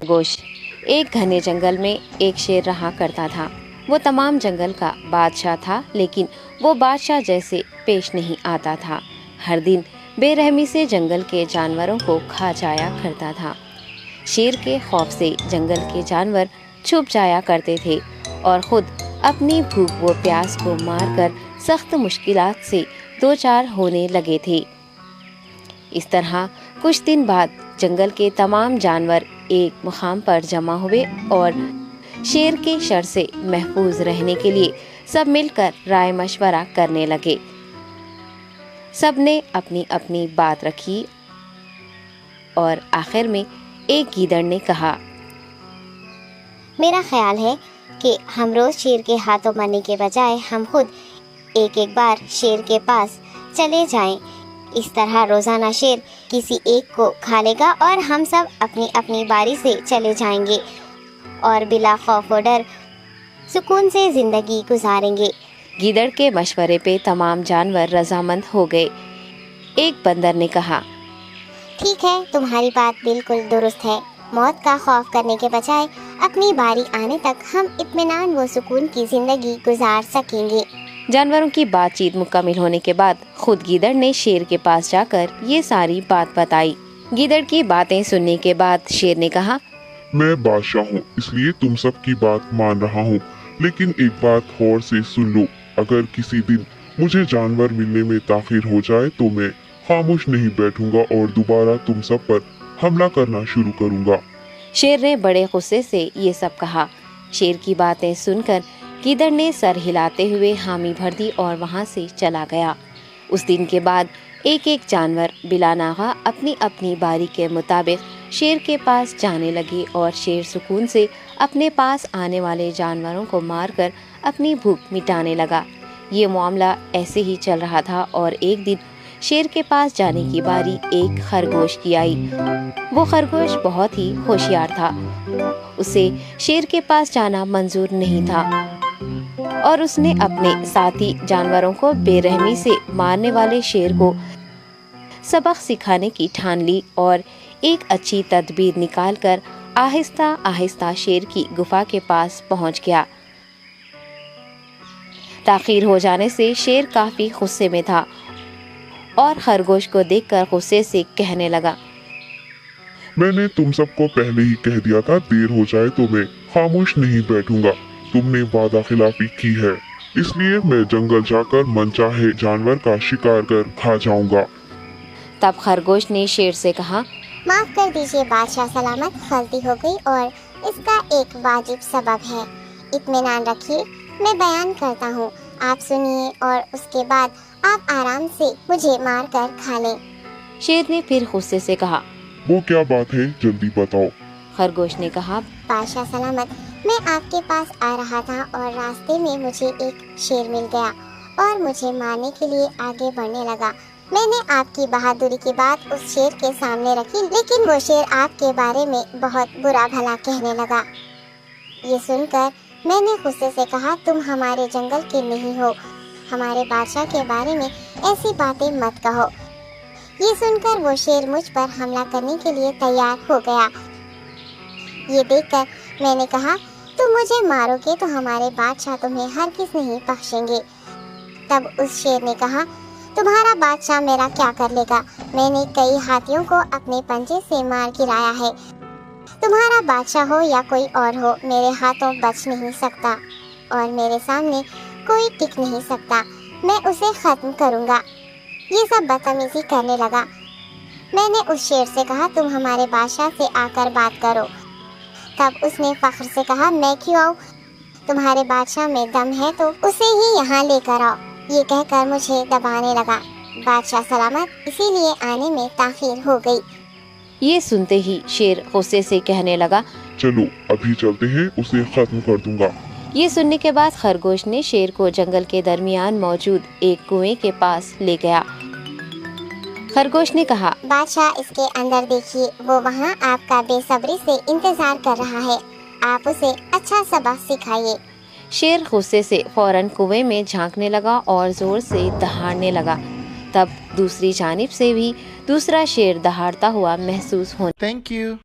खरगोश। एक घने जंगल में एक शेर रहा करता था। वो तमाम जंगल का बादशाह था, लेकिन वो बादशाह जैसे पेश नहीं आता था। हर दिन बेरहमी से जंगल के जानवरों को खा जाया करता था। शेर के खौफ से जंगल के जानवर छुप जाया करते थे और खुद अपनी भूख व प्यास को मारकर सख्त मुश्किलात से दो चार होने लगे थे। इस तरह कुछ दिन बाद जंगल के तमाम जानवर एक मुकाम पर जमा हुए और शेर के शर से महफूज रहने के लिए सब मिलकर राय मशवरा करने लगे। सब ने अपनी अपनी बात रखी और आखिर में एक गीदड़ ने कहा, मेरा ख्याल है कि हम रोज शेर के हाथों मरने के बजाय हम खुद एक एक बार शेर के पास चले जाएं। इस तरह रोजाना शेर किसी एक को खा लेगा और हम सब अपनी अपनी बारी से चले जाएंगे और बिला खौफ व डर सुकून से जिंदगी गुजारेंगे। गीदड़ के मशवरे पे तमाम जानवर रजामंद हो गए। एक बंदर ने कहा, ठीक है, तुम्हारी बात बिल्कुल दुरुस्त है। मौत का खौफ करने के बजाय अपनी बारी आने तक हम इत्मीनान व सुकून की जिंदगी गुजार सकेंगे। जानवरों की बातचीत मुकम्मल होने के बाद खुद गीदड़ ने शेर के पास जाकर ये सारी बात बताई। गीदड़ की बातें सुनने के बाद शेर ने कहा, मैं बादशाह हूँ, इसलिए तुम सब की बात मान रहा हूँ, लेकिन एक बात गौर से सुन लो। अगर किसी दिन मुझे जानवर मिलने में ताखिर हो जाए तो मैं खामोश नहीं बैठूंगा और दोबारा तुम सब पर हमला करना शुरू करूंगा। शेर ने बड़े गुस्से से ये सब कहा। शेर की बातें सुनकर गीदड़ ने सर हिलाते हुए हामी भर दी और वहाँ से चला गया। उस दिन के बाद एक एक जानवर बिला नागा अपनी अपनी बारी के मुताबिक शेर के पास जाने लगे और शेर सुकून से अपने पास आने वाले जानवरों को मारकर अपनी भूख मिटाने लगा। ये मामला ऐसे ही चल रहा था और एक दिन शेर के पास जाने की बारी एक खरगोश की आई। वो खरगोश बहुत ही होशियार था। उसे शेर के पास जाना मंजूर नहीं था और उसने अपने साथी जानवरों को बेरहमी से मारने वाले शेर को सबक सिखाने की ठान ली और एक अच्छी तदबीर निकालकर आहिस्ता आहिस्ता शेर की गुफा के पास पहुंच गया। ताखीर हो जाने से शेर काफी गुस्से में था और खरगोश को देखकर गुस्से से कहने लगा, मैंने तुम सबको पहले ही कह दिया था, देर हो जाए तो मैं खामोश नहीं बैठूंगा। तुमने वादा खिलाफी की है, इसलिए मैं जंगल जाकर मनचाहे जानवर का शिकार कर खा जाऊंगा। तब खरगोश ने शेर से कहा, माफ कर दीजिए बादशाह सलामत, गलती हो गई और इसका एक वाजिब सबब है। इत्मीनान रखिए, मैं बयान करता हूँ, आप सुनिए और उसके बाद आप आराम से मुझे मार कर खा लें। शेर ने फिर गुस्से से कहा, वो क्या बात है, जल्दी बताओ। खरगोश ने कहा, बादशाह सलामत, मैं आपके पास आ रहा था और रास्ते में मुझे एक शेर मिल गया और मुझे मारने के लिए आगे बढ़ने लगा। मैंने आपकी बहादुरी की बात उस शेर के सामने रखी, लेकिन वो शेर आपके बारे में बहुत बुरा भला कहने लगा। ये सुनकर मैंने गुस्से से कहा, तुम हमारे जंगल के नहीं हो, हमारे बादशाह के बारे में ऐसी बातें मत कहो। ये सुनकर वो शेर मुझ पर हमला करने के लिए तैयार हो गया। ये देखकर मैंने कहा, तुम मुझे मारोगे तो हमारे बादशाह तुम्हें हरगिज़ नहीं बख्शेंगे। तब उस शेर ने कहा, तुम्हारा बादशाह मेरा क्या कर लेगा? मैंने कई हाथियों को अपने पंजे से मार गिराया है। तुम्हारा बादशाह हो या कोई और हो, मेरे हाथों बच नहीं सकता और मेरे सामने कोई टिक नहीं सकता। मैं उसे खत्म करूँगा। ये सब बदतमीजी करने लगा। मैंने उस शेर से कहा, तुम हमारे बादशाह से आकर बात करो। तब उसने फख्र से कहा, मैं क्यों आऊँ? तुम्हारे बादशाह में दम है तो उसे ही यहाँ लेकर आओ। ये कहकर मुझे दबाने लगा। बादशाह सलामत, इसीलिए आने में ताखीर हो गई। ये सुनते ही शेर गुस्से से कहने लगा, चलो अभी चलते हैं, उसे खत्म कर दूंगा। ये सुनने के बाद खरगोश ने शेर को जंगल के दरमियान मौजूद एक कुएं के पास ले गया। खरगोश ने कहा, बादशाह, इसके अंदर देखिए, वो वहाँ आपका बेसब्री से इंतजार कर रहा है। आप उसे अच्छा सबक सिखाइए। शेर गुस्से से फौरन कुएं में झांकने लगा और जोर से दहाड़ने लगा। तब दूसरी जानिब से भी दूसरा शेर दहाड़ता हुआ महसूस होने। Thank you.